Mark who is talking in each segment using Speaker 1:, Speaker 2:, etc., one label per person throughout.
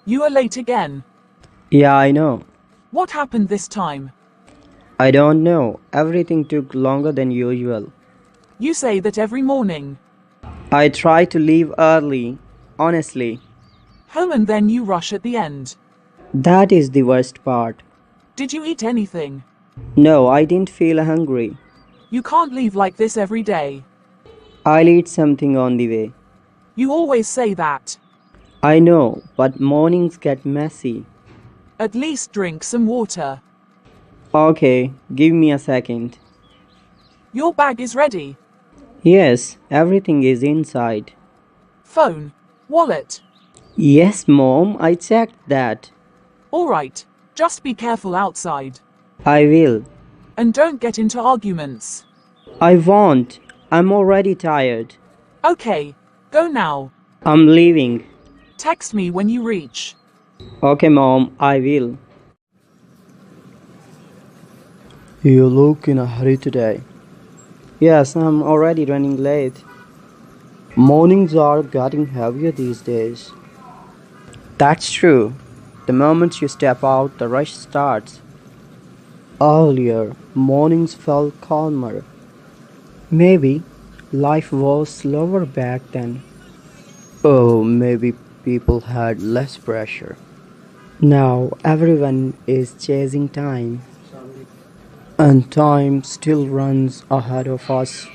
Speaker 1: You are late again.
Speaker 2: Yeah, I know.
Speaker 1: What happened this time?
Speaker 2: I don't know. Everything took longer than usual.
Speaker 1: You say that every morning.
Speaker 2: I try to leave early, honestly.
Speaker 1: Home and then you rush at the end.
Speaker 2: That is the worst part.
Speaker 1: Did you eat anything?
Speaker 2: No, I didn't feel hungry.
Speaker 1: You can't leave like this every day.
Speaker 2: I'll eat something on the way.
Speaker 1: You always say that.
Speaker 2: I know, but mornings get messy.
Speaker 1: At least drink some water.
Speaker 2: Okay, give me a second.
Speaker 1: Your bag is ready.
Speaker 2: Yes, everything is inside.
Speaker 1: Phone. Wallet.
Speaker 2: Yes, Mom, I checked that.
Speaker 1: All right. Just be careful outside.
Speaker 2: I will.
Speaker 1: And don't get into arguments.
Speaker 2: I won't. I'm already tired.
Speaker 1: Okay. Go now.
Speaker 2: I'm leaving.
Speaker 1: Text me when you reach.
Speaker 2: Okay, Mom, I will. You look in a hurry today. Yes, I'm already running late. Mornings are getting heavier these days. That's true. The moment you step out, the rush starts. Earlier, mornings felt calmer. Maybe life was slower back then. Oh, maybe people had less pressure. Now everyone is chasing time, and time still runs ahead of us.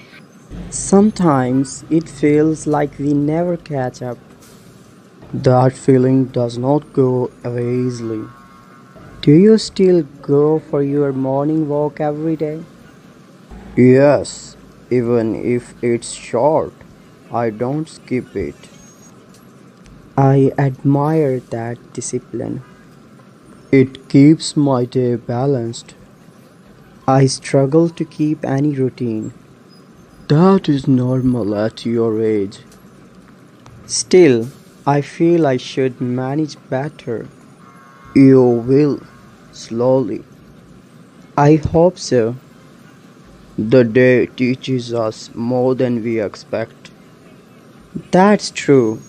Speaker 2: Sometimes it feels like we never catch up. That feeling does not go away easily. Do you still go for your morning walk every day? Yes, even if it's short, I don't skip it. I admire that discipline. It keeps my day balanced. I struggle to keep any routine. That is normal at your age. Still, I feel I should manage better. You will, slowly. I hope so. The day teaches us more than we expect. That's true.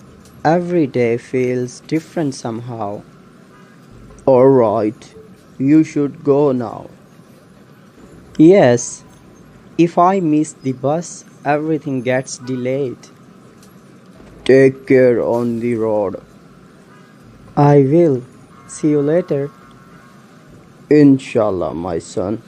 Speaker 2: Every day feels different somehow. Alright, you should go now. Yes, if I miss the bus, everything gets delayed. Take care on the road. I will. See you later. Inshallah, my son.